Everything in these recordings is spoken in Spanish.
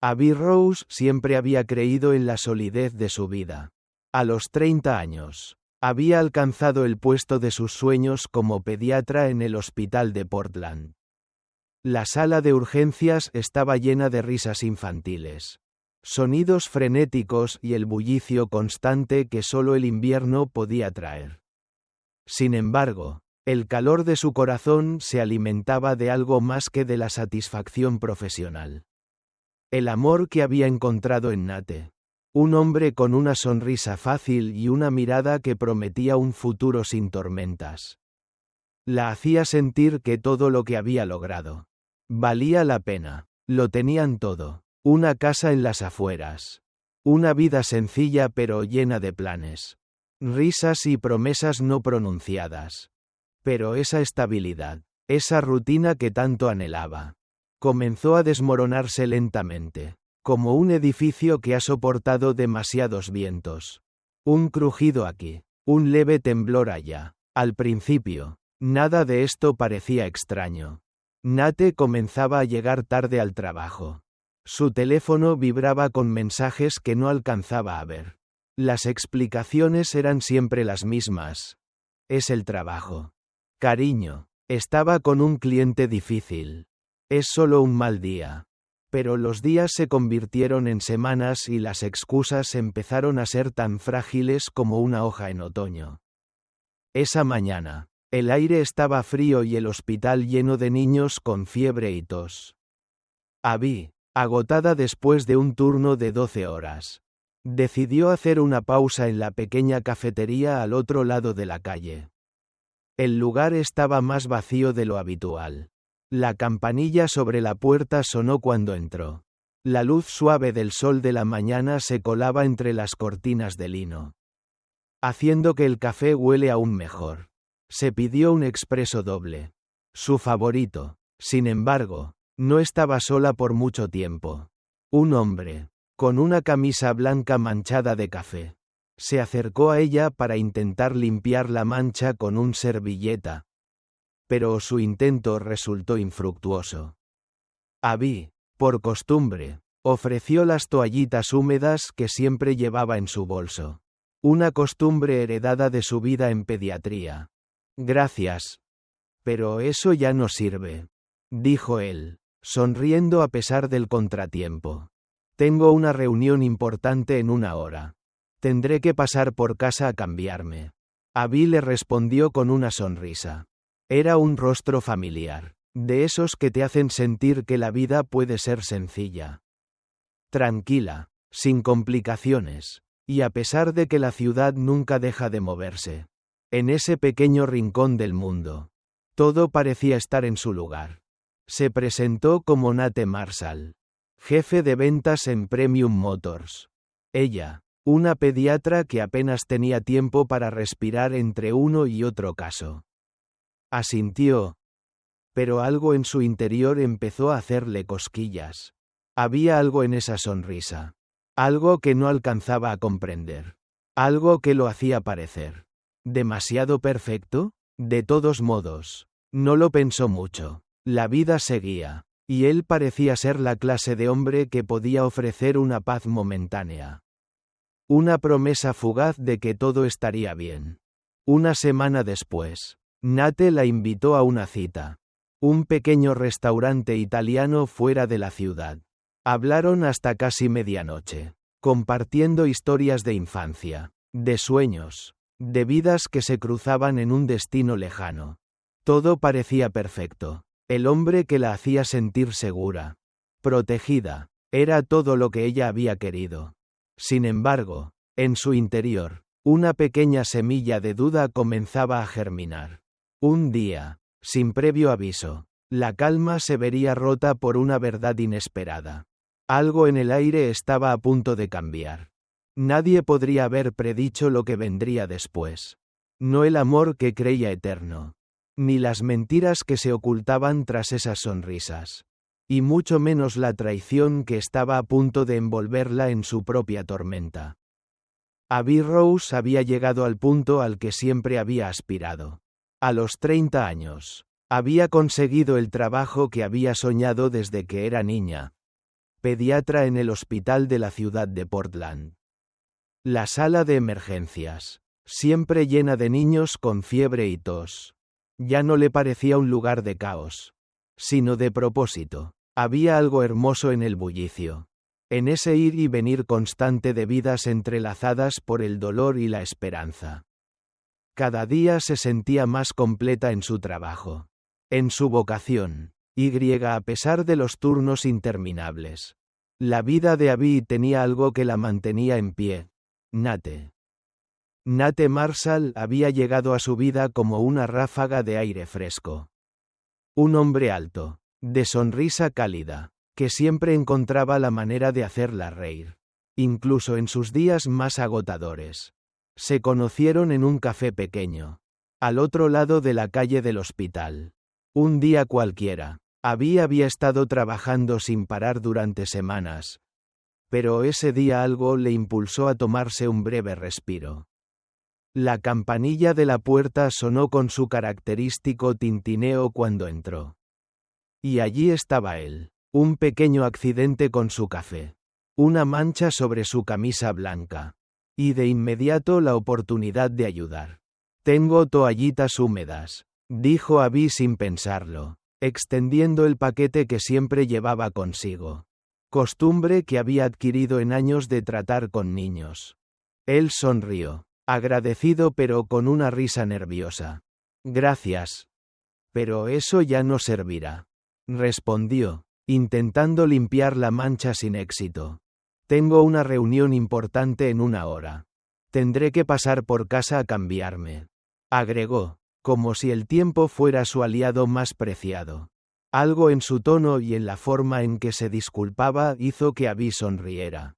Abby Rose siempre había creído en la solidez de su vida. A los 30 años, había alcanzado el puesto de sus sueños como pediatra en el hospital de Portland. La sala de urgencias estaba llena de risas infantiles, sonidos frenéticos y el bullicio constante que solo el invierno podía traer. Sin embargo, el calor de su corazón se alimentaba de algo más que de la satisfacción profesional. El amor que había encontrado en Nate. Un hombre con una sonrisa fácil y una mirada que prometía un futuro sin tormentas. La hacía sentir que todo lo que había logrado valía la pena. Lo tenían todo. Una casa en las afueras. Una vida sencilla pero llena de planes. Risas y promesas no pronunciadas. Pero esa estabilidad, esa rutina que tanto anhelaba, comenzó a desmoronarse lentamente. Como un edificio que ha soportado demasiados vientos. Un crujido aquí, un leve temblor allá. Al principio, nada de esto parecía extraño. Nate comenzaba a llegar tarde al trabajo. Su teléfono vibraba con mensajes que no alcanzaba a ver. Las explicaciones eran siempre las mismas. Es el trabajo. Cariño, estaba con un cliente difícil. Es solo un mal día. Pero los días se convirtieron en semanas y las excusas empezaron a ser tan frágiles como una hoja en otoño. Esa mañana, el aire estaba frío y el hospital lleno de niños con fiebre y tos. Abby, agotada después de un turno de 12 horas, decidió hacer una pausa en la pequeña cafetería al otro lado de la calle. El lugar estaba más vacío de lo habitual. La campanilla sobre la puerta sonó cuando entró. La luz suave del sol de la mañana se colaba entre las cortinas de lino, haciendo que el café huele aún mejor. Se pidió un expreso doble. Su favorito. Sin embargo, no estaba sola por mucho tiempo. Un hombre, con una camisa blanca manchada de café, se acercó a ella para intentar limpiar la mancha con un servilleta. Pero su intento resultó infructuoso. Abby, por costumbre, ofreció las toallitas húmedas que siempre llevaba en su bolso. Una costumbre heredada de su vida en pediatría. Gracias. Pero eso ya no sirve, dijo él, sonriendo a pesar del contratiempo. Tengo una reunión importante en 1 hora. Tendré que pasar por casa a cambiarme. Abby le respondió con una sonrisa. Era un rostro familiar, de esos que te hacen sentir que la vida puede ser sencilla. Tranquila, sin complicaciones, y a pesar de que la ciudad nunca deja de moverse. En ese pequeño rincón del mundo, todo parecía estar en su lugar. Se presentó como Nate Marshall, jefe de ventas en Premium Motors. Ella, una pediatra que apenas tenía tiempo para respirar entre uno y otro caso. Asintió. Pero algo en su interior empezó a hacerle cosquillas. Había algo en esa sonrisa. Algo que no alcanzaba a comprender. Algo que lo hacía parecer demasiado perfecto. De todos modos, no lo pensó mucho. La vida seguía, y él parecía ser la clase de hombre que podía ofrecer una paz momentánea. Una promesa fugaz de que todo estaría bien. 1 semana después, Nate la invitó a una cita. Un pequeño restaurante italiano fuera de la ciudad. Hablaron hasta casi medianoche, compartiendo historias de infancia, de sueños, de vidas que se cruzaban en un destino lejano. Todo parecía perfecto. El hombre que la hacía sentir segura, protegida, era todo lo que ella había querido. Sin embargo, en su interior, una pequeña semilla de duda comenzaba a germinar. Un día, sin previo aviso, la calma se vería rota por una verdad inesperada. Algo en el aire estaba a punto de cambiar. Nadie podría haber predicho lo que vendría después. No el amor que creía eterno, ni las mentiras que se ocultaban tras esas sonrisas, y mucho menos la traición que estaba a punto de envolverla en su propia tormenta. Abby Rose había llegado al punto al que siempre había aspirado. A los 30 años, había conseguido el trabajo que había soñado desde que era niña. pediatra en el hospital de la ciudad de Portland. La sala de emergencias, siempre llena de niños con fiebre y tos, ya no le parecía un lugar de caos, sino de propósito. Había algo hermoso en el bullicio, en ese ir y venir constante de vidas entrelazadas por el dolor y la esperanza. Cada día se sentía más completa en su trabajo, en su vocación, a pesar de los turnos interminables. La vida de Abby tenía algo que la mantenía en pie. Nate Marshall había llegado a su vida como una ráfaga de aire fresco. Un hombre alto, de sonrisa cálida, que siempre encontraba la manera de hacerla reír, incluso en sus días más agotadores. Se conocieron en un café pequeño, al otro lado de la calle del hospital. Un día cualquiera. Abby había estado trabajando sin parar durante semanas, pero ese día algo le impulsó a tomarse un breve respiro. La campanilla de la puerta sonó con su característico tintineo cuando entró. Y allí estaba él, un pequeño accidente con su café, una mancha sobre su camisa blanca, y de inmediato la oportunidad de ayudar. «Tengo toallitas húmedas», dijo Abby sin pensarlo, extendiendo el paquete que siempre llevaba consigo, costumbre que había adquirido en años de tratar con niños. Él sonrió, agradecido pero con una risa nerviosa. «Gracias. Pero eso ya no servirá», respondió, intentando limpiar la mancha sin éxito. «Tengo una reunión importante en 1 hora. Tendré que pasar por casa a cambiarme», agregó, como si el tiempo fuera su aliado más preciado. Algo en su tono y en la forma en que se disculpaba hizo que Abby sonriera.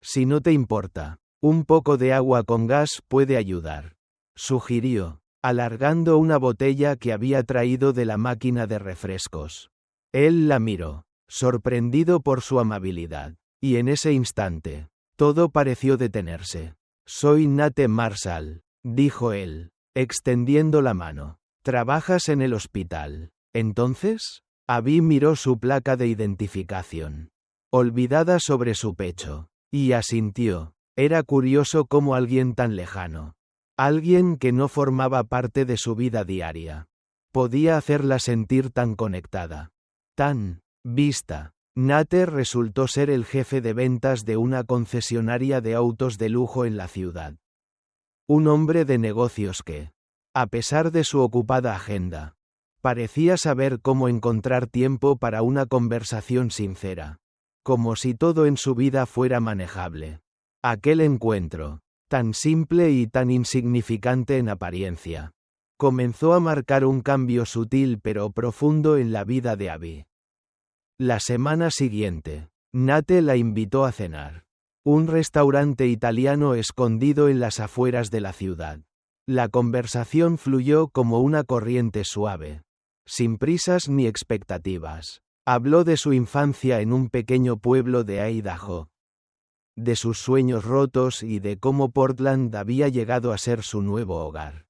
«Si no te importa, un poco de agua con gas puede ayudar», sugirió, alargando una botella que había traído de la máquina de refrescos. Él la miró, sorprendido por su amabilidad, y en ese instante, todo pareció detenerse. «Soy Nate Marshall», dijo él, extendiendo la mano. «¿Trabajas en el hospital, entonces?» Abby miró su placa de identificación, olvidada sobre su pecho, y asintió. Era curioso cómo alguien tan lejano, alguien que no formaba parte de su vida diaria, podía hacerla sentir tan conectada, tan vista. Nate resultó ser el jefe de ventas de una concesionaria de autos de lujo en la ciudad. Un hombre de negocios que, a pesar de su ocupada agenda, parecía saber cómo encontrar tiempo para una conversación sincera, como si todo en su vida fuera manejable. Aquel encuentro, tan simple y tan insignificante en apariencia, comenzó a marcar un cambio sutil pero profundo en la vida de Abby. La semana siguiente, Nate la invitó a cenar. Un restaurante italiano escondido en las afueras de la ciudad. La conversación fluyó como una corriente suave, sin prisas ni expectativas. Habló de su infancia en un pequeño pueblo de Idaho, de sus sueños rotos y de cómo Portland había llegado a ser su nuevo hogar.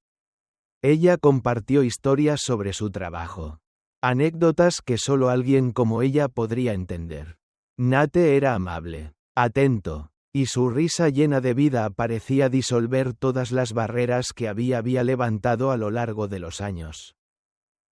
Ella compartió historias sobre su trabajo, anécdotas que solo alguien como ella podría entender. Nate era amable, atento, y su risa llena de vida parecía disolver todas las barreras que había levantado a lo largo de los años.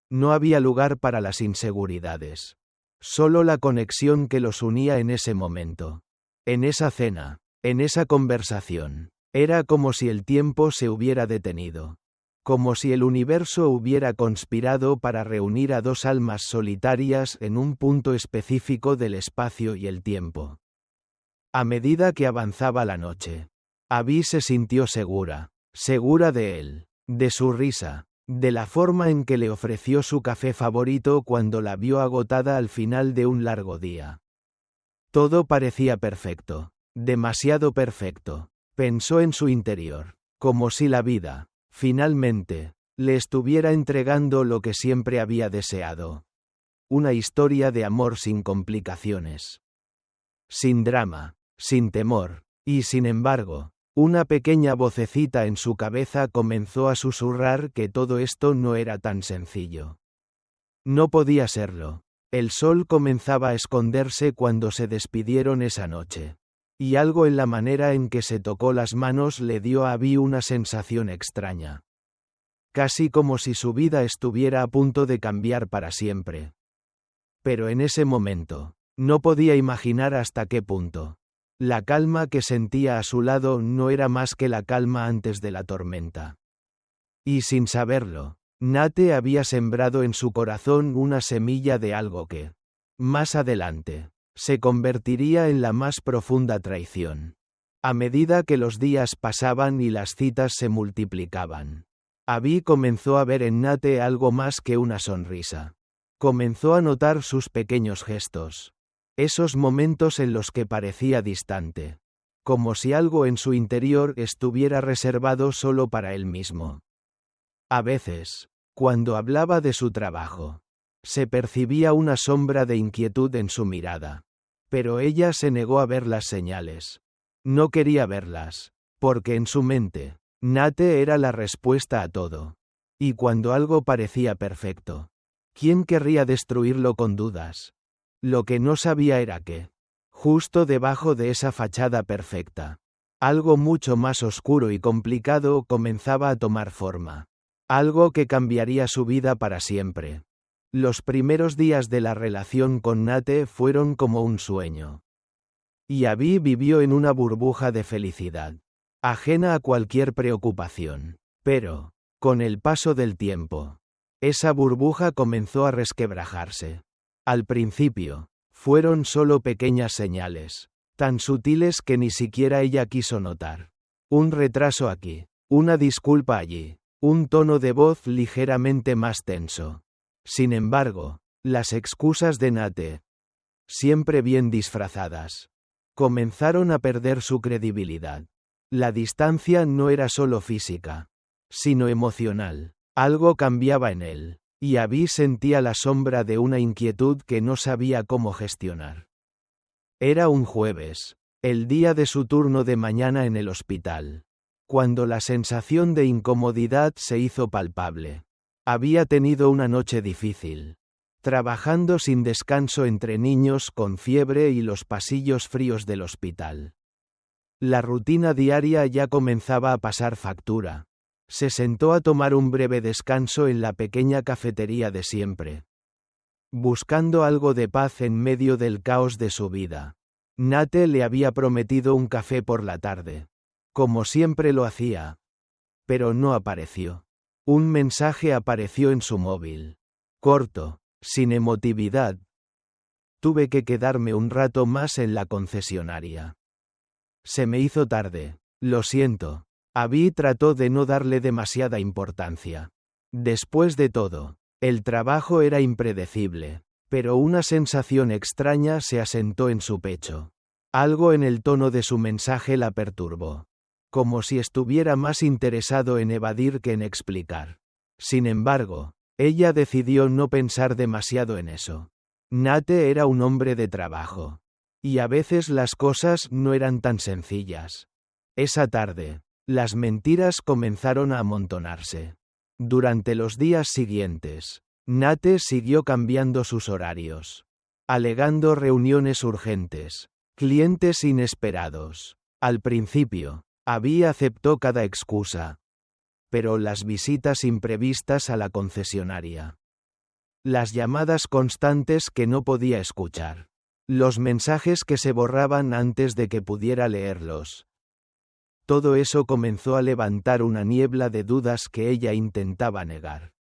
No había lugar para las inseguridades, solo la conexión que los unía en ese momento. En esa cena, en esa conversación, era como si el tiempo se hubiera detenido, como si el universo hubiera conspirado para reunir a dos almas solitarias en un punto específico del espacio y el tiempo. A medida que avanzaba la noche, Abby se sintió segura de él, de su risa, de la forma en que le ofreció su café favorito cuando la vio agotada al final de un largo día. Todo parecía perfecto, demasiado perfecto, pensó en su interior, como si la vida, finalmente, le estuviera entregando lo que siempre había deseado. Una historia de amor sin complicaciones, sin drama, sin temor, y sin embargo, una pequeña vocecita en su cabeza comenzó a susurrar que todo esto no era tan sencillo. No podía serlo, El sol comenzaba a esconderse cuando se despidieron esa noche. Y algo en la manera en que se tocó las manos le dio a Abby una sensación extraña. Casi como si su vida estuviera a punto de cambiar para siempre. Pero en ese momento, no podía imaginar hasta qué punto. La calma que sentía a su lado no era más que la calma antes de la tormenta. Y sin saberlo, Nate había sembrado en su corazón una semilla de algo que, más adelante, se convertiría en la más profunda traición. A medida que los días pasaban y las citas se multiplicaban, Abby comenzó a ver en Nate algo más que una sonrisa. Comenzó a notar sus pequeños gestos. Esos momentos en los que parecía distante. Como si algo en su interior estuviera reservado solo para él mismo. A veces, cuando hablaba de su trabajo, se percibía una sombra de inquietud en su mirada. Pero ella se negó a ver las señales. No quería verlas, porque en su mente, Nate era la respuesta a todo. Y cuando algo parecía perfecto, ¿quién querría destruirlo con dudas? Lo que no sabía era que, justo debajo de esa fachada perfecta, algo mucho más oscuro y complicado comenzaba a tomar forma. Algo que cambiaría su vida para siempre. Los primeros días de la relación con Nate fueron como un sueño. Y Abby vivió en una burbuja de felicidad, ajena a cualquier preocupación. Pero, con el paso del tiempo, esa burbuja comenzó a resquebrajarse. Al principio, fueron solo pequeñas señales, tan sutiles que ni siquiera ella quiso notar. Un retraso aquí, una disculpa allí, un tono de voz ligeramente más tenso. Sin embargo, las excusas de Nate, siempre bien disfrazadas, comenzaron a perder su credibilidad. La distancia no era solo física, sino emocional. Algo cambiaba en él, y Abby sentía la sombra de una inquietud que no sabía cómo gestionar. Era un jueves, el día de su turno de mañana en el hospital, cuando la sensación de incomodidad se hizo palpable. Había tenido una noche difícil, trabajando sin descanso entre niños con fiebre y los pasillos fríos del hospital. La rutina diaria ya comenzaba a pasar factura. Se sentó a tomar un breve descanso en la pequeña cafetería de siempre, buscando algo de paz en medio del caos de su vida. Nate le había prometido un café por la tarde, como siempre lo hacía, pero no apareció. Un mensaje apareció en su móvil, corto, sin emotividad. Tuve que quedarme un rato más en la concesionaria. Se me hizo tarde, lo siento. Abby trató de no darle demasiada importancia. Después de todo, el trabajo era impredecible, pero una sensación extraña se asentó en su pecho. Algo en el tono de su mensaje la perturbó, como si estuviera más interesado en evadir que en explicar. Sin embargo, ella decidió no pensar demasiado en eso. Nate era un hombre de trabajo, y a veces las cosas no eran tan sencillas. Esa tarde, las mentiras comenzaron a amontonarse. Durante los días siguientes, Nate siguió cambiando sus horarios, alegando reuniones urgentes, clientes inesperados. Al principio, Abby aceptó cada excusa, pero las visitas imprevistas a la concesionaria, las llamadas constantes que no podía escuchar, los mensajes que se borraban antes de que pudiera leerlos. Todo eso comenzó a levantar una niebla de dudas que ella intentaba negar.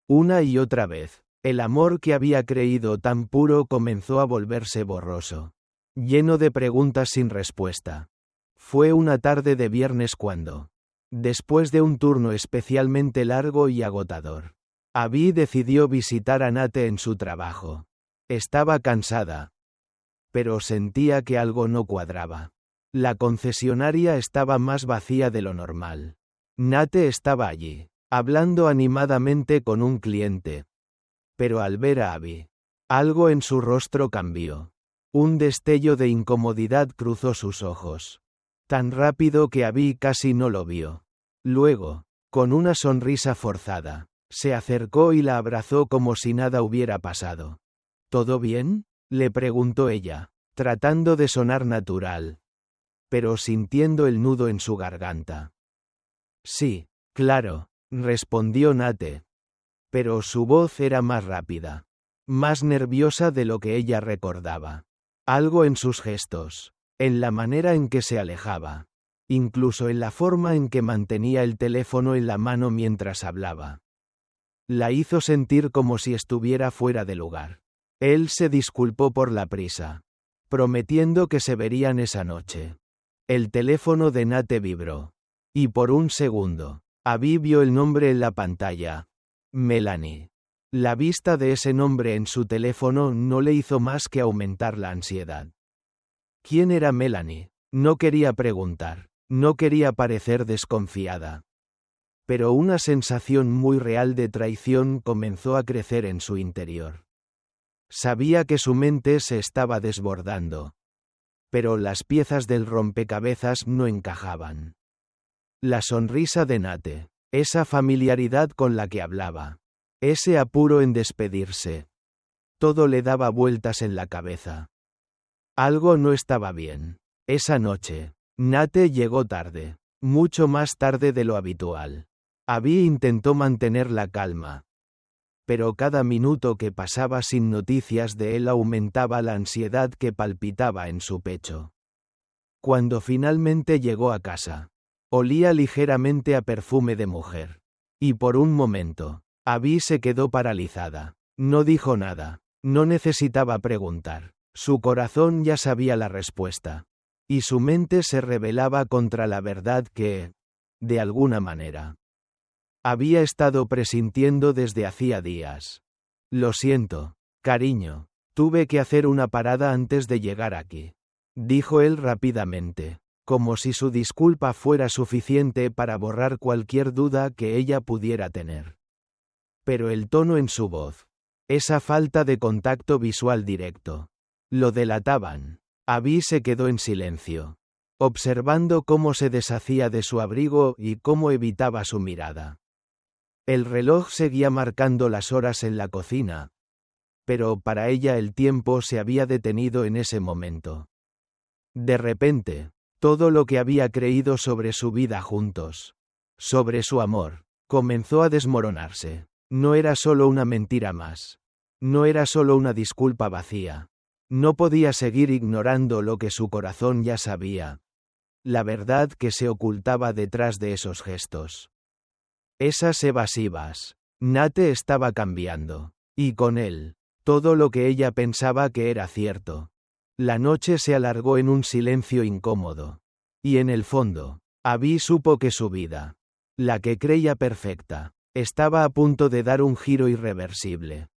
Una y otra vez, el amor que había creído tan puro comenzó a volverse borroso, lleno de preguntas sin respuesta. Fue una tarde de viernes cuando, después de un turno especialmente largo y agotador, Abby decidió visitar a Nate en su trabajo. Estaba cansada, pero sentía que algo no cuadraba. La concesionaria estaba más vacía de lo normal. Nate estaba allí, hablando animadamente con un cliente. Pero al ver a Abby, algo en su rostro cambió. Un destello de incomodidad cruzó sus ojos, tan rápido que Abby casi no lo vio. Luego, con una sonrisa forzada, se acercó y la abrazó como si nada hubiera pasado. ¿Todo bien?, le preguntó ella, tratando de sonar natural, pero sintiendo el nudo en su garganta. Sí, claro, respondió Nate. Pero su voz era más rápida, más nerviosa de lo que ella recordaba. Algo en sus gestos, en la manera en que se alejaba, incluso en la forma en que mantenía el teléfono en la mano mientras hablaba. La hizo sentir como si estuviera fuera de lugar. Él se disculpó por la prisa, prometiendo que se verían esa noche. El teléfono de Nate vibró. Y por un segundo, Abby vio el nombre en la pantalla. Melanie. La vista de ese nombre en su teléfono no le hizo más que aumentar la ansiedad. ¿Quién era Melanie? No quería preguntar, no quería parecer desconfiada. Pero una sensación muy real de traición comenzó a crecer en su interior. Sabía que su mente se estaba desbordando. Pero las piezas del rompecabezas no encajaban. La sonrisa de Nate, esa familiaridad con la que hablaba, ese apuro en despedirse. Todo le daba vueltas en la cabeza. Algo no estaba bien. Esa noche, Nate llegó tarde, mucho más tarde de lo habitual. Abby intentó mantener la calma. Pero cada minuto que pasaba sin noticias de él aumentaba la ansiedad que palpitaba en su pecho. Cuando finalmente llegó a casa, olía ligeramente a perfume de mujer. Y por un momento, Abby se quedó paralizada. No dijo nada. No necesitaba preguntar. Su corazón ya sabía la respuesta. Y su mente se rebelaba contra la verdad que, de alguna manera, había estado presintiendo desde hacía días. Lo siento, cariño. Tuve que hacer una parada antes de llegar aquí, dijo él rápidamente, como si su disculpa fuera suficiente para borrar cualquier duda que ella pudiera tener. Pero el tono en su voz, esa falta de contacto visual directo, lo delataban. Abby se quedó en silencio, observando cómo se deshacía de su abrigo y cómo evitaba su mirada. El reloj seguía marcando las horas en la cocina, pero para ella el tiempo se había detenido en ese momento. De repente, todo lo que había creído sobre su vida juntos, sobre su amor, comenzó a desmoronarse. No era solo una mentira más. No era solo una disculpa vacía. No podía seguir ignorando lo que su corazón ya sabía. La verdad que se ocultaba detrás de esos gestos. Esas evasivas. Nate estaba cambiando. Y con él, todo lo que ella pensaba que era cierto. La noche se alargó en un silencio incómodo. Y en el fondo, Abby supo que su vida, la que creía perfecta, estaba a punto de dar un giro irreversible.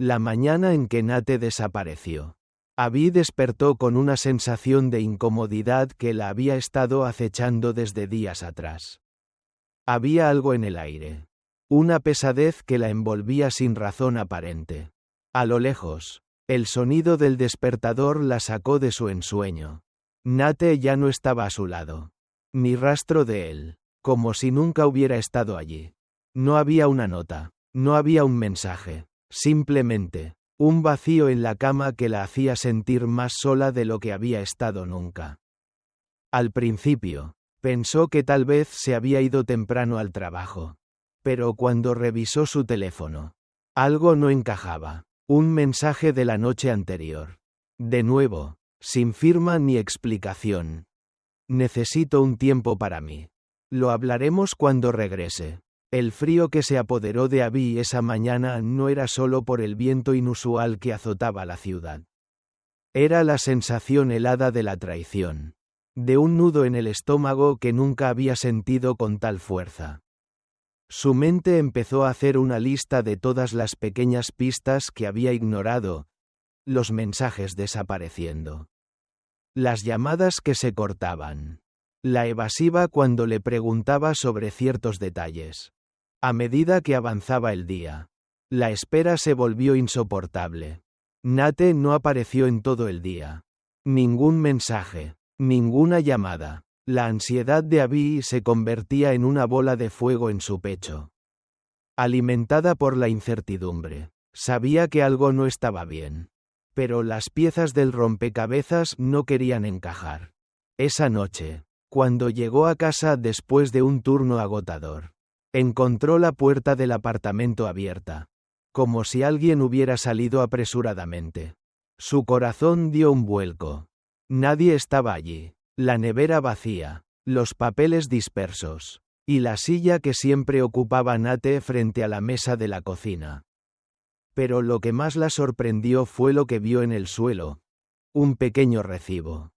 La mañana en que Nate desapareció, Abby despertó con una sensación de incomodidad que la había estado acechando desde días atrás. Había algo en el aire. Una pesadez que la envolvía sin razón aparente. A lo lejos, el sonido del despertador la sacó de su ensueño. Nate ya no estaba a su lado. Ni rastro de él, como si nunca hubiera estado allí. No había una nota, no había un mensaje, simplemente, un vacío en la cama que la hacía sentir más sola de lo que había estado nunca. Al principio, pensó que tal vez se había ido temprano al trabajo. Pero cuando revisó su teléfono, algo no encajaba. Un mensaje de la noche anterior. De nuevo, sin firma ni explicación. Necesito un tiempo para mí. Lo hablaremos cuando regrese. El frío que se apoderó de Abby esa mañana no era solo por el viento inusual que azotaba la ciudad. Era la sensación helada de la traición. De un nudo en el estómago que nunca había sentido con tal fuerza. Su mente empezó a hacer una lista de todas las pequeñas pistas que había ignorado, los mensajes desapareciendo. Las llamadas que se cortaban. La evasiva cuando le preguntaba sobre ciertos detalles. A medida que avanzaba el día, la espera se volvió insoportable. Nate no apareció en todo el día. Ningún mensaje, ninguna llamada. La ansiedad de Abby se convertía en una bola de fuego en su pecho. Alimentada por la incertidumbre, sabía que algo no estaba bien. Pero las piezas del rompecabezas no querían encajar. Esa noche, cuando llegó a casa después de un turno agotador, encontró la puerta del apartamento abierta, como si alguien hubiera salido apresuradamente. Su corazón dio un vuelco. Nadie estaba allí. La nevera vacía, los papeles dispersos, y la silla que siempre ocupaba Nate frente a la mesa de la cocina. Pero lo que más la sorprendió fue lo que vio en el suelo. Un pequeño recibo.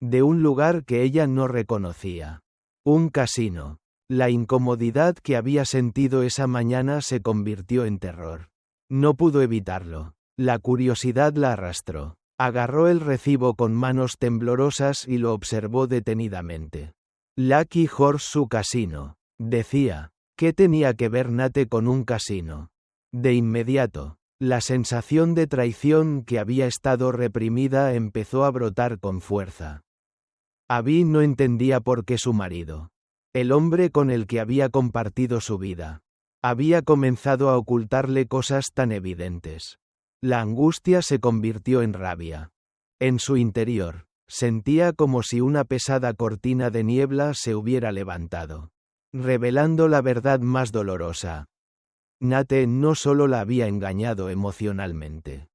De un lugar que ella no reconocía. Un casino. La incomodidad que había sentido esa mañana se convirtió en terror. No pudo evitarlo. La curiosidad la arrastró. Agarró el recibo con manos temblorosas y lo observó detenidamente. Lucky Horse Casino, decía. ¿Qué tenía que ver Nate con un casino? De inmediato, la sensación de traición que había estado reprimida empezó a brotar con fuerza. Abby no entendía por qué su marido, el hombre con el que había compartido su vida, había comenzado a ocultarle cosas tan evidentes. La angustia se convirtió en rabia. En su interior, sentía como si una pesada cortina de niebla se hubiera levantado, revelando la verdad más dolorosa. Nate no solo la había engañado emocionalmente,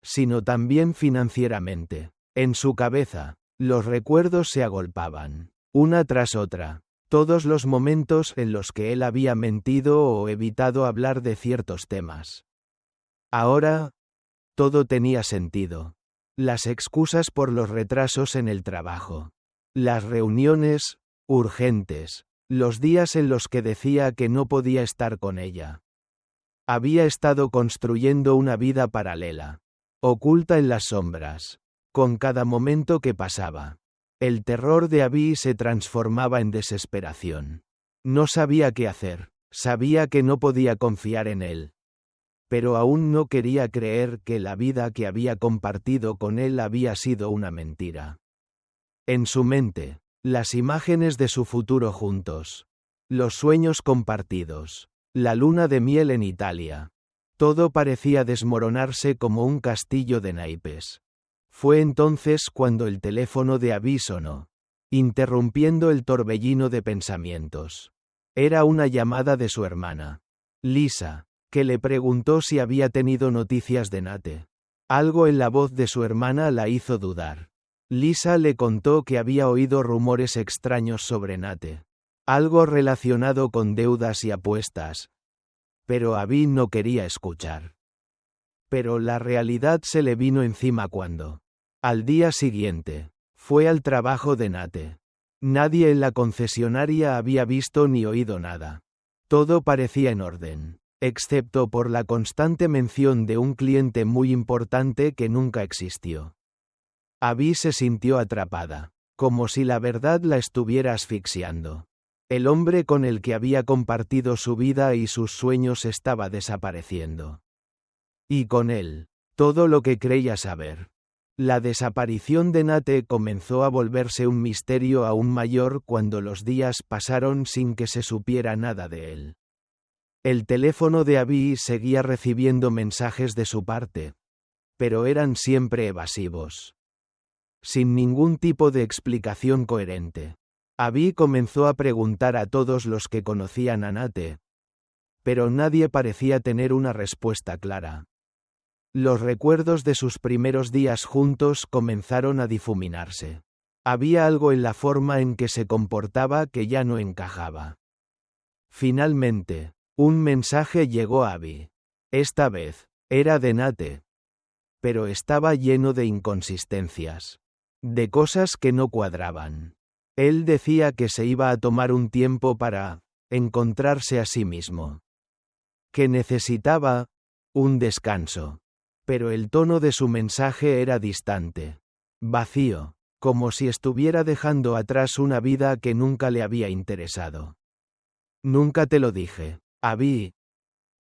sino también financieramente. En su cabeza, los recuerdos se agolpaban, una tras otra, todos los momentos en los que él había mentido o evitado hablar de ciertos temas. Ahora, todo tenía sentido. Las excusas por los retrasos en el trabajo. Las reuniones, urgentes. Los días en los que decía que no podía estar con ella. Había estado construyendo una vida paralela. Oculta en las sombras. Con cada momento que pasaba. El terror de Abby se transformaba en desesperación. No sabía qué hacer. Sabía que no podía confiar en él. Pero aún no quería creer que la vida que había compartido con él había sido una mentira. En su mente, las imágenes de su futuro juntos, los sueños compartidos, la luna de miel en Italia, todo parecía desmoronarse como un castillo de naipes. Fue entonces cuando el teléfono de Abby sonó, interrumpiendo el torbellino de pensamientos. Era una llamada de su hermana, Lisa, que le preguntó si había tenido noticias de Nate. Algo en la voz de su hermana la hizo dudar. Lisa le contó que había oído rumores extraños sobre Nate. Algo relacionado con deudas y apuestas. Pero Abby no quería escuchar. Pero la realidad se le vino encima cuando, al día siguiente, fue al trabajo de Nate. Nadie en la concesionaria había visto ni oído nada. Todo parecía en orden, excepto por la constante mención de un cliente muy importante que nunca existió. Abby se sintió atrapada, como si la verdad la estuviera asfixiando. El hombre con el que había compartido su vida y sus sueños estaba desapareciendo. Y con él, todo lo que creía saber. La desaparición de Nate comenzó a volverse un misterio aún mayor cuando los días pasaron sin que se supiera nada de él. El teléfono de Abby seguía recibiendo mensajes de su parte, pero eran siempre evasivos. Sin ningún tipo de explicación coherente. Abby comenzó a preguntar a todos los que conocían a Nate, pero nadie parecía tener una respuesta clara. Los recuerdos de sus primeros días juntos comenzaron a difuminarse. Había algo en la forma en que se comportaba que ya no encajaba. Finalmente, un mensaje llegó a Abby. Esta vez, era de Nate. Pero estaba lleno de inconsistencias. De cosas que no cuadraban. Él decía que se iba a tomar un tiempo para encontrarse a sí mismo. Que necesitaba un descanso. Pero el tono de su mensaje era distante. Vacío, como si estuviera dejando atrás una vida que nunca le había interesado. Nunca te lo dije, Abby.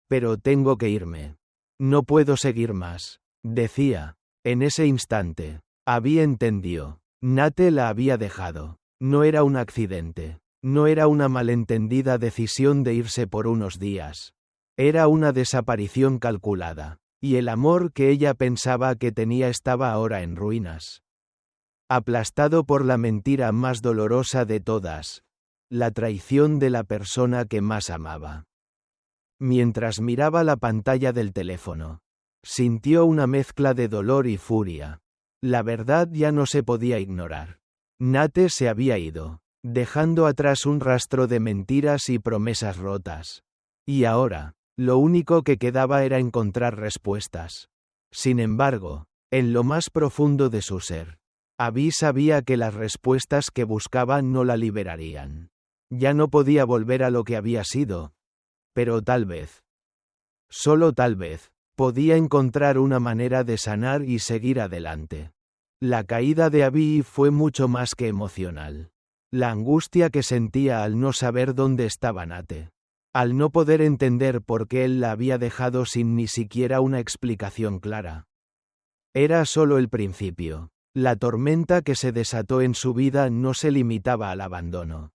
Pero tengo que irme. No puedo seguir más, decía. En ese instante, Abby entendió. Nate la había dejado. No era un accidente. No era una malentendida decisión de irse por unos días. Era una desaparición calculada. Y el amor que ella pensaba que tenía estaba ahora en ruinas. Aplastado por la mentira más dolorosa de todas, la traición de la persona que más amaba. Mientras miraba la pantalla del teléfono, sintió una mezcla de dolor y furia. La verdad ya no se podía ignorar. Nate se había ido, dejando atrás un rastro de mentiras y promesas rotas. Y ahora, lo único que quedaba era encontrar respuestas. Sin embargo, en lo más profundo de su ser, Abby sabía que las respuestas que buscaba no la liberarían. Ya no podía volver a lo que había sido. Pero tal vez, solo tal vez, podía encontrar una manera de sanar y seguir adelante. La caída de Abby fue mucho más que emocional. La angustia que sentía al no saber dónde estaba Nate. Al no poder entender por qué él la había dejado sin ni siquiera una explicación clara. Era solo el principio. La tormenta que se desató en su vida no se limitaba al abandono.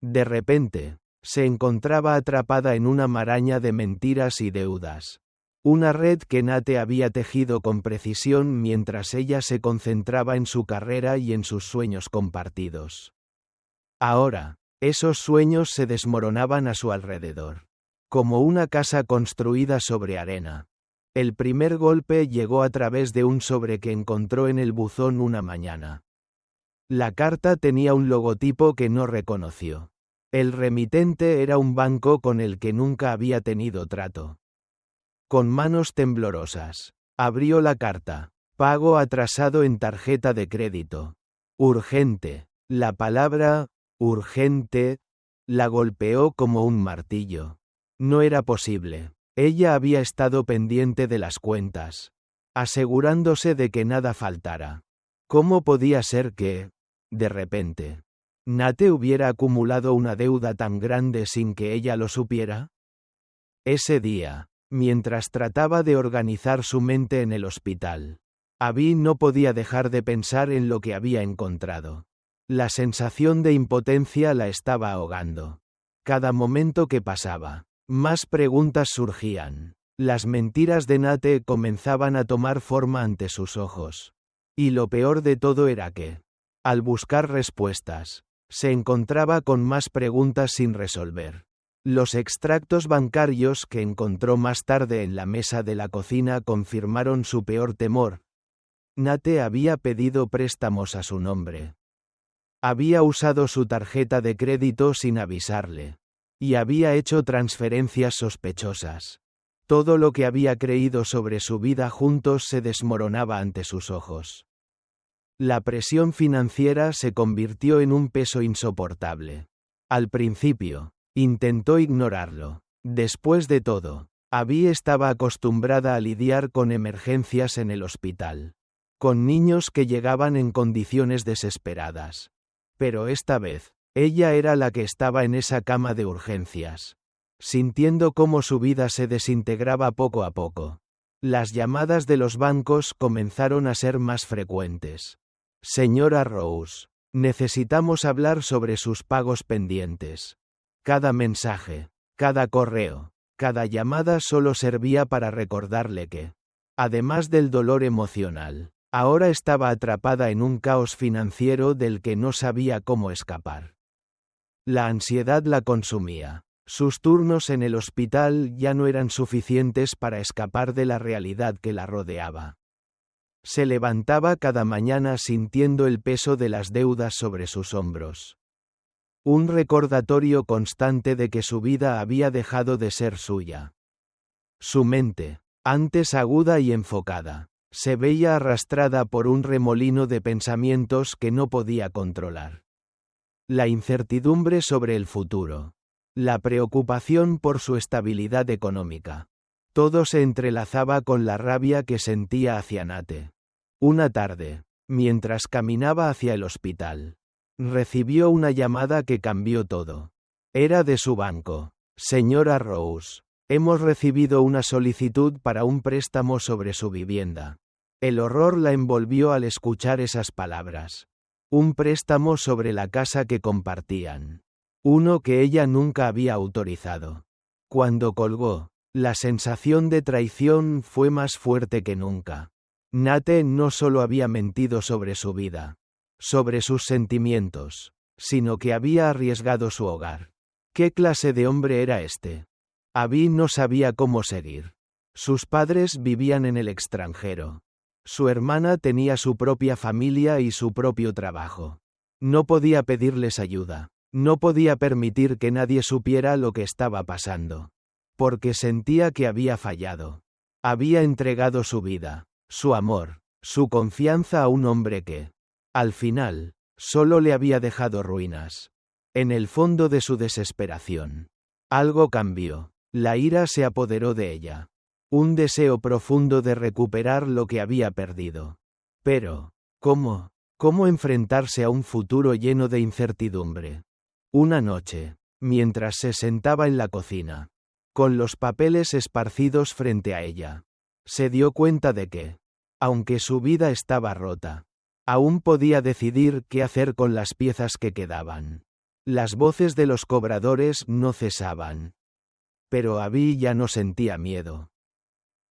De repente, se encontraba atrapada en una maraña de mentiras y deudas. Una red que Nate había tejido con precisión mientras ella se concentraba en su carrera y en sus sueños compartidos. Ahora, esos sueños se desmoronaban a su alrededor. Como una casa construida sobre arena. El primer golpe llegó a través de un sobre que encontró en el buzón una mañana. La carta tenía un logotipo que no reconoció. El remitente era un banco con el que nunca había tenido trato. Con manos temblorosas, abrió la carta. Pago atrasado en tarjeta de crédito. Urgente. La palabra, urgente, la golpeó como un martillo. No era posible. Ella había estado pendiente de las cuentas, asegurándose de que nada faltara. ¿Cómo podía ser que, de repente, Nate hubiera acumulado una deuda tan grande sin que ella lo supiera? Ese día, mientras trataba de organizar su mente en el hospital, Abby no podía dejar de pensar en lo que había encontrado. La sensación de impotencia la estaba ahogando. Cada momento que pasaba, más preguntas surgían. Las mentiras de Nate comenzaban a tomar forma ante sus ojos. Y lo peor de todo era que, al buscar respuestas, se encontraba con más preguntas sin resolver. Los extractos bancarios que encontró más tarde en la mesa de la cocina confirmaron su peor temor. Nate había pedido préstamos a su nombre. Había usado su tarjeta de crédito sin avisarle. Y había hecho transferencias sospechosas. Todo lo que había creído sobre su vida juntos se desmoronaba ante sus ojos. La presión financiera se convirtió en un peso insoportable. Al principio, intentó ignorarlo. Después de todo, Abby estaba acostumbrada a lidiar con emergencias en el hospital. Con niños que llegaban en condiciones desesperadas. Pero esta vez, ella era la que estaba en esa cama de urgencias, sintiendo cómo su vida se desintegraba poco a poco. Las llamadas de los bancos comenzaron a ser más frecuentes. Señora Rose, necesitamos hablar sobre sus pagos pendientes. Cada mensaje, cada correo, cada llamada solo servía para recordarle que, además del dolor emocional, ahora estaba atrapada en un caos financiero del que no sabía cómo escapar. La ansiedad la consumía. Sus turnos en el hospital ya no eran suficientes para escapar de la realidad que la rodeaba. Se levantaba cada mañana sintiendo el peso de las deudas sobre sus hombros. Un recordatorio constante de que su vida había dejado de ser suya. Su mente, antes aguda y enfocada, se veía arrastrada por un remolino de pensamientos que no podía controlar. La incertidumbre sobre el futuro. La preocupación por su estabilidad económica. Todo se entrelazaba con la rabia que sentía hacia Nate. Una tarde, mientras caminaba hacia el hospital, recibió una llamada que cambió todo. Era de su banco. Señora Rose, hemos recibido una solicitud para un préstamo sobre su vivienda. El horror la envolvió al escuchar esas palabras. Un préstamo sobre la casa que compartían. Uno que ella nunca había autorizado. Cuando colgó, La sensación de traición fue más fuerte que nunca. Nate no solo había mentido sobre su vida, sobre sus sentimientos, sino que había arriesgado su hogar. ¿Qué clase de hombre era este? Abby no sabía cómo seguir. Sus padres vivían en el extranjero. Su hermana tenía su propia familia y su propio trabajo. No podía pedirles ayuda. No podía permitir que nadie supiera lo que estaba pasando. Porque sentía que había fallado. Había entregado su vida, su amor, su confianza a un hombre que, al final, solo le había dejado ruinas. En el fondo de su desesperación, algo cambió. La ira se apoderó de ella. Un deseo profundo de recuperar lo que había perdido. Pero, ¿cómo? ¿Cómo enfrentarse a un futuro lleno de incertidumbre? Una noche, mientras se sentaba en la cocina, con los papeles esparcidos frente a ella, se dio cuenta de que, aunque su vida estaba rota, aún podía decidir qué hacer con las piezas que quedaban. Las voces de los cobradores no cesaban. Pero Abby ya no sentía miedo.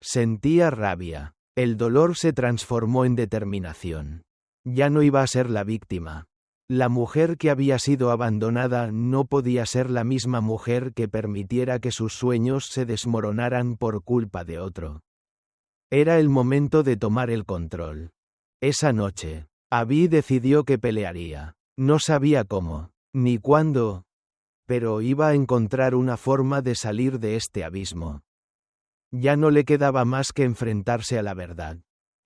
Sentía rabia. El dolor se transformó en determinación. Ya no iba a ser la víctima. La mujer que había sido abandonada no podía ser la misma mujer que permitiera que sus sueños se desmoronaran por culpa de otro. Era el momento de tomar el control. Esa noche, Abby decidió que pelearía. No sabía cómo, ni cuándo, pero iba a encontrar una forma de salir de este abismo. Ya no le quedaba más que enfrentarse a la verdad.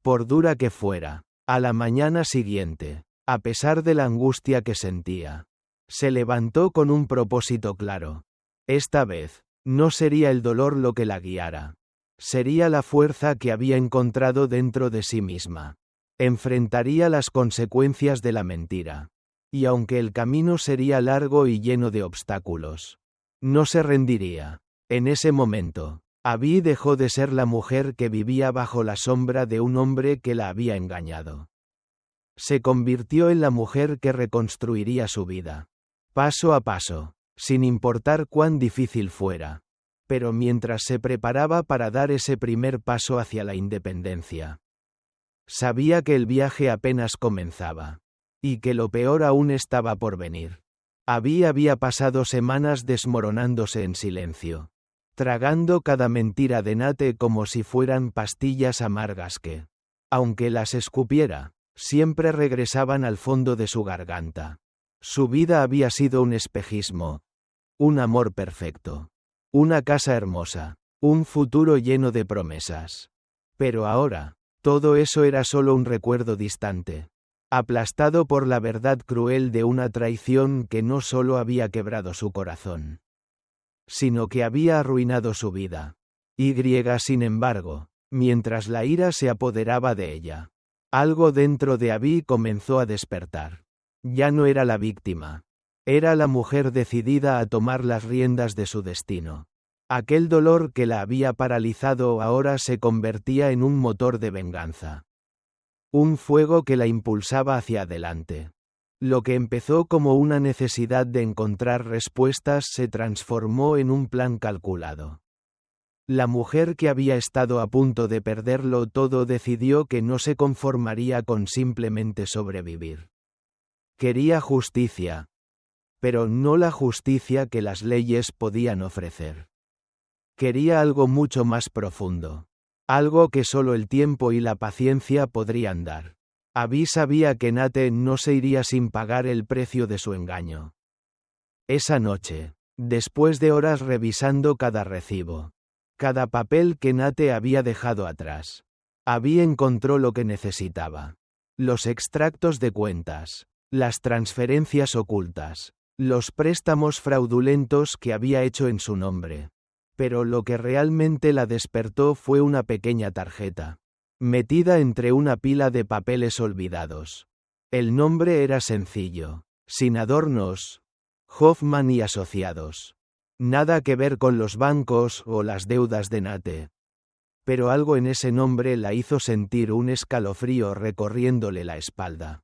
Por dura que fuera, a la mañana siguiente, a pesar de la angustia que sentía, se levantó con un propósito claro. Esta vez, no sería el dolor lo que la guiara. Sería la fuerza que había encontrado dentro de sí misma. Enfrentaría las consecuencias de la mentira. Y aunque el camino sería largo y lleno de obstáculos, no se rendiría. En ese momento, Abby dejó de ser la mujer que vivía bajo la sombra de un hombre que la había engañado. Se convirtió en la mujer que reconstruiría su vida. Paso a paso, sin importar cuán difícil fuera. Pero mientras se preparaba para dar ese primer paso hacia la independencia, sabía que el viaje apenas comenzaba. Y que lo peor aún estaba por venir. Abby había pasado semanas desmoronándose en silencio, tragando cada mentira de Nate como si fueran pastillas amargas que, aunque las escupiera, siempre regresaban al fondo de su garganta. Su vida había sido un espejismo, un amor perfecto, una casa hermosa, un futuro lleno de promesas. Pero ahora, todo eso era solo un recuerdo distante. Aplastado por la verdad cruel de una traición que no solo había quebrado su corazón, sino que había arruinado su vida. Sin embargo, mientras la ira se apoderaba de ella, algo dentro de Abby comenzó a despertar. Ya no era la víctima. Era la mujer decidida a tomar las riendas de su destino. Aquel dolor que la había paralizado ahora se convertía en un motor de venganza. Un fuego que la impulsaba hacia adelante. Lo que empezó como una necesidad de encontrar respuestas se transformó en un plan calculado. La mujer que había estado a punto de perderlo todo decidió que no se conformaría con simplemente sobrevivir. Quería justicia. Pero no la justicia que las leyes podían ofrecer. Quería algo mucho más profundo. Algo que solo el tiempo y la paciencia podrían dar. Abby sabía que Nate no se iría sin pagar el precio de su engaño. Esa noche, después de horas revisando cada recibo, cada papel que Nate había dejado atrás, Abby encontró lo que necesitaba. Los extractos de cuentas, las transferencias ocultas, los préstamos fraudulentos que había hecho en su nombre. Pero lo que realmente la despertó fue una pequeña tarjeta, metida entre una pila de papeles olvidados. El nombre era sencillo, sin adornos, Hoffman y Asociados. Nada que ver con los bancos o las deudas de Nate. Pero algo en ese nombre la hizo sentir un escalofrío recorriéndole la espalda.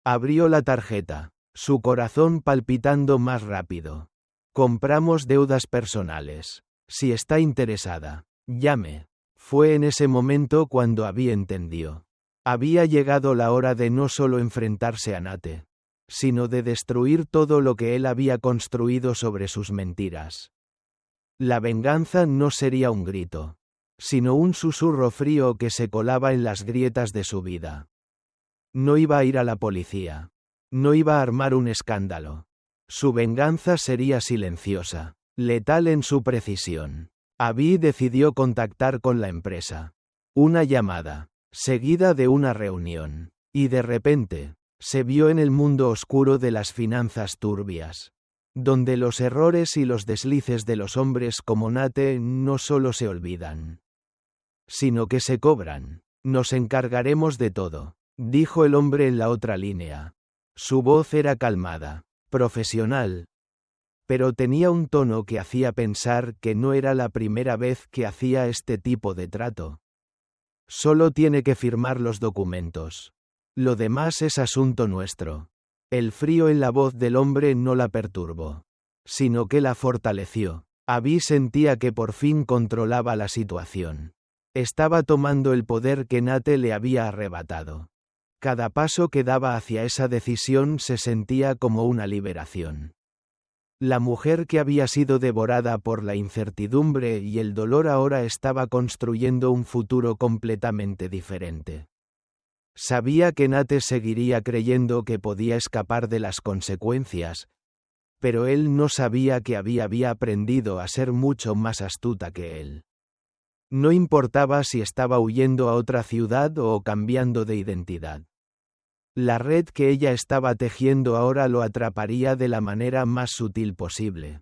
Abrió la tarjeta, su corazón palpitando más rápido. Compramos deudas personales. Si está interesada, llame. Fue en ese momento cuando Abby entendió. Había llegado la hora de no solo enfrentarse a Nate, sino de destruir todo lo que él había construido sobre sus mentiras. La venganza no sería un grito, sino un susurro frío que se colaba en las grietas de su vida. No iba a ir a la policía. No iba a armar un escándalo. Su venganza sería silenciosa, letal en su precisión. Abby decidió contactar con la empresa. Una llamada, seguida de una reunión, y de repente, se vio en el mundo oscuro de las finanzas turbias, donde los errores y los deslices de los hombres como Nate no solo se olvidan, sino que se cobran. Nos encargaremos de todo, dijo el hombre en la otra línea. Su voz era calmada, profesional, pero tenía un tono que hacía pensar que no era la primera vez que hacía este tipo de trato. Solo tiene que firmar los documentos. Lo demás es asunto nuestro. El frío en la voz del hombre no la perturbó, sino que la fortaleció. Abby sentía que por fin controlaba la situación. Estaba tomando el poder que Nate le había arrebatado. Cada paso que daba hacia esa decisión se sentía como una liberación. La mujer que había sido devorada por la incertidumbre y el dolor ahora estaba construyendo un futuro completamente diferente. Sabía que Nate seguiría creyendo que podía escapar de las consecuencias, pero él no sabía que había aprendido a ser mucho más astuta que él. No importaba si estaba huyendo a otra ciudad o cambiando de identidad. La red que ella estaba tejiendo ahora lo atraparía de la manera más sutil posible.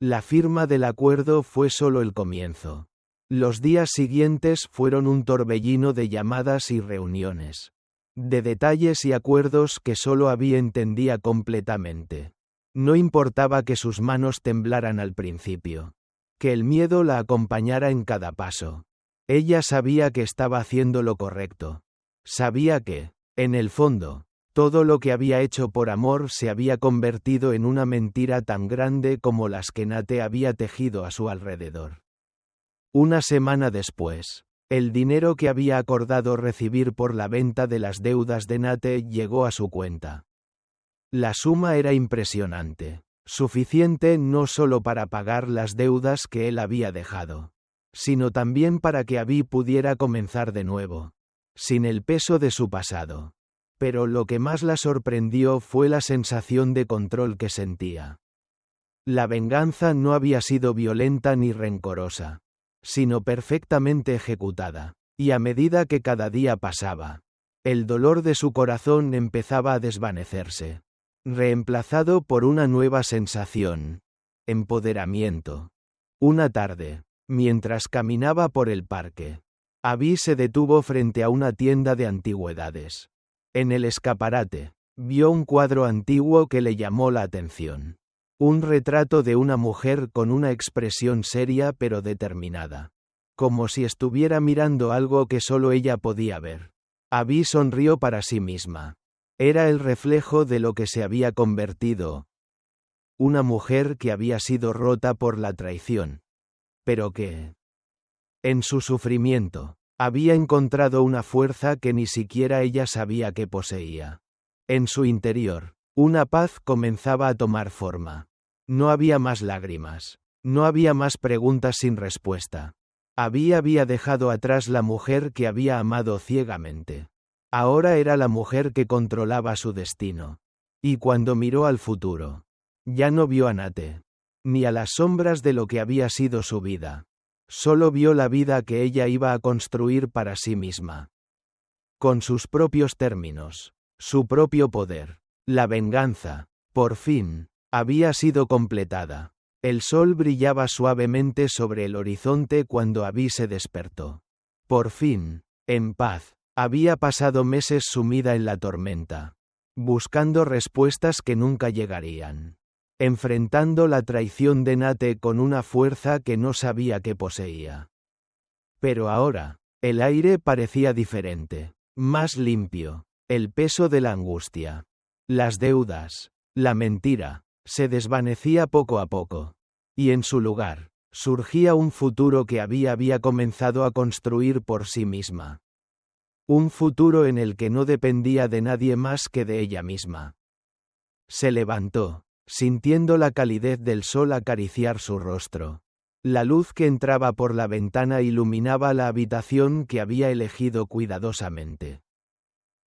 La firma del acuerdo fue solo el comienzo. Los días siguientes fueron un torbellino de llamadas y reuniones, de detalles y acuerdos que solo Abby entendía completamente. No importaba que sus manos temblaran al principio, que el miedo la acompañara en cada paso. Ella sabía que estaba haciendo lo correcto. Sabía que, en el fondo, todo lo que había hecho por amor se había convertido en una mentira tan grande como las que Nate había tejido a su alrededor. Una semana después, el dinero que había acordado recibir por la venta de las deudas de Nate llegó a su cuenta. La suma era impresionante, suficiente no solo para pagar las deudas que él había dejado, sino también para que Abby pudiera comenzar de nuevo, sin el peso de su pasado. Pero lo que más la sorprendió fue la sensación de control que sentía. La venganza no había sido violenta ni rencorosa, sino perfectamente ejecutada, y a medida que cada día pasaba, el dolor de su corazón empezaba a desvanecerse, reemplazado por una nueva sensación: empoderamiento. Una tarde, mientras caminaba por el parque, Abby se detuvo frente a una tienda de antigüedades. En el escaparate, vio un cuadro antiguo que le llamó la atención. Un retrato de una mujer con una expresión seria pero determinada, como si estuviera mirando algo que solo ella podía ver. Abby sonrió para sí misma. Era el reflejo de lo que se había convertido. Una mujer que había sido rota por la traición, pero que, en su sufrimiento, había encontrado una fuerza que ni siquiera ella sabía que poseía. En su interior, una paz comenzaba a tomar forma. No había más lágrimas. No había más preguntas sin respuesta. Abby había dejado atrás la mujer que había amado ciegamente. Ahora era la mujer que controlaba su destino. Y cuando miró al futuro, ya no vio a Nate, ni a las sombras de lo que había sido su vida. Solo vio la vida que ella iba a construir para sí misma. Con sus propios términos, su propio poder. La venganza, por fin, había sido completada. El sol brillaba suavemente sobre el horizonte cuando Abby se despertó. Por fin, en paz. Había pasado meses sumida en la tormenta, buscando respuestas que nunca llegarían, enfrentando la traición de Nate con una fuerza que no sabía que poseía. Pero ahora, el aire parecía diferente, más limpio. El peso de la angustia, las deudas, la mentira, se desvanecía poco a poco. Y en su lugar, Surgía un futuro que había comenzado a construir por sí misma. Un futuro en el que no dependía de nadie más que de ella misma. Se levantó, sintiendo la calidez del sol acariciar su rostro. La luz que entraba por la ventana iluminaba la habitación que había elegido cuidadosamente.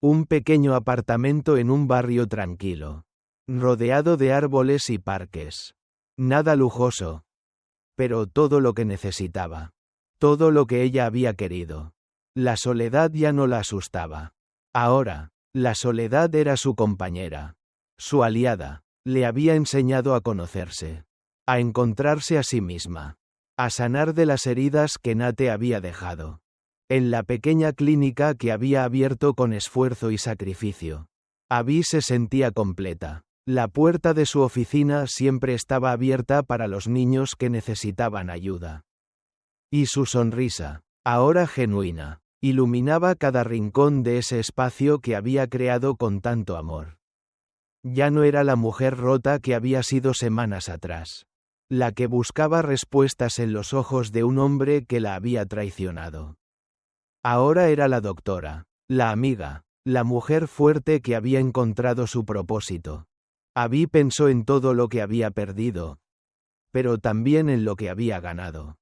Un pequeño apartamento en un barrio tranquilo, rodeado de árboles y parques. Nada lujoso, pero todo lo que necesitaba. Todo lo que ella había querido. La soledad ya no la asustaba. Ahora, la soledad era su compañera, su aliada. Le había enseñado a conocerse, a encontrarse a sí misma, a sanar de las heridas que Nate había dejado. En la pequeña clínica que había abierto con esfuerzo y sacrificio, Abby se sentía completa. La puerta de su oficina siempre estaba abierta para los niños que necesitaban ayuda. Y su sonrisa, ahora genuina, iluminaba cada rincón de ese espacio que había creado con tanto amor. Ya no era la mujer rota que había sido semanas atrás, la que buscaba respuestas en los ojos de un hombre que la había traicionado. Ahora era la doctora, la amiga, la mujer fuerte que había encontrado su propósito. Abby pensó en todo lo que había perdido, pero también en lo que había ganado.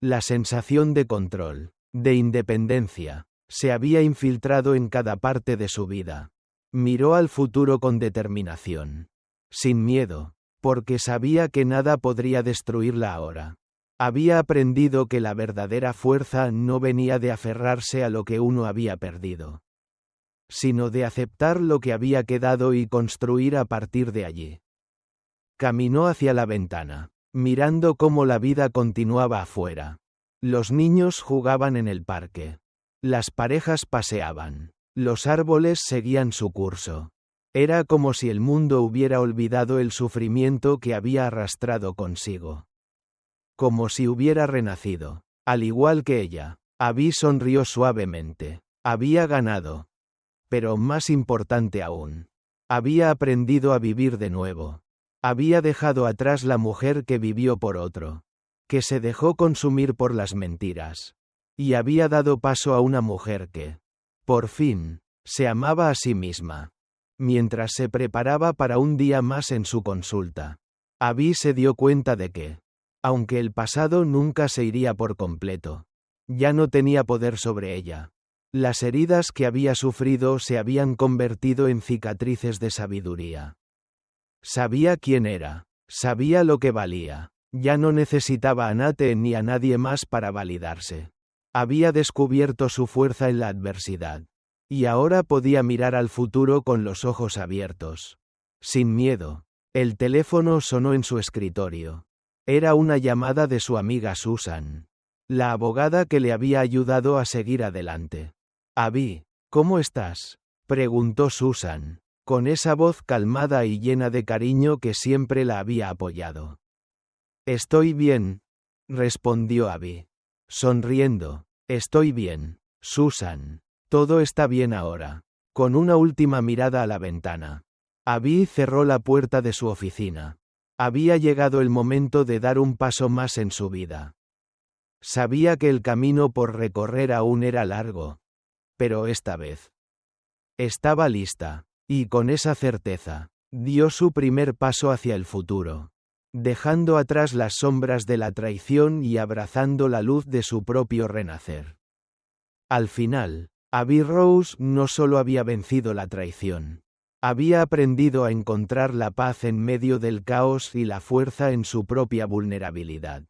La sensación de control, de independencia, se había infiltrado en cada parte de su vida. Miró al futuro con determinación, sin miedo, porque sabía que nada podría destruirla ahora. Había aprendido que la verdadera fuerza no venía de aferrarse a lo que uno había perdido, sino de aceptar lo que había quedado y construir a partir de allí. Caminó hacia la ventana, mirando cómo la vida continuaba afuera. Los niños jugaban en el parque. Las parejas paseaban. Los árboles seguían su curso. Era como si el mundo hubiera olvidado el sufrimiento que había arrastrado consigo. Como si hubiera renacido, al igual que ella. Abby sonrió suavemente. Había ganado. Pero más importante aún, había aprendido a vivir de nuevo. Había dejado atrás la mujer que vivió por otro, que se dejó consumir por las mentiras, y había dado paso a una mujer que, por fin, se amaba a sí misma. Mientras se preparaba para un día más en su consulta, Abby se dio cuenta de que, aunque el pasado nunca se iría por completo, ya no tenía poder sobre ella. Las heridas que había sufrido se habían convertido en cicatrices de sabiduría. Sabía quién era, sabía lo que valía, ya no necesitaba a Nate ni a nadie más para validarse. Había descubierto su fuerza en la adversidad, y ahora podía mirar al futuro con los ojos abiertos, sin miedo. El teléfono sonó en su escritorio. Era una llamada de su amiga Susan, la abogada que le había ayudado a seguir adelante. Abby, ¿cómo estás?, preguntó Susan, con esa voz calmada y llena de cariño que siempre la había apoyado. Estoy bien, respondió Abby, sonriendo. Estoy bien, Susan. Todo está bien ahora. Con una última mirada a la ventana, Abby cerró la puerta de su oficina. Había llegado el momento de dar un paso más en su vida. Sabía que el camino por recorrer aún era largo, pero esta vez estaba lista, y con esa certeza, dio su primer paso hacia el futuro, dejando atrás las sombras de la traición y abrazando la luz de su propio renacer. Al final, Abby Rose no solo había vencido la traición, había aprendido a encontrar la paz en medio del caos y la fuerza en su propia vulnerabilidad.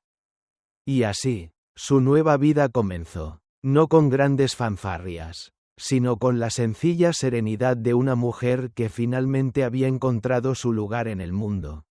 Y así, su nueva vida comenzó, no con grandes fanfarrias, sino con la sencilla serenidad de una mujer que finalmente había encontrado su lugar en el mundo.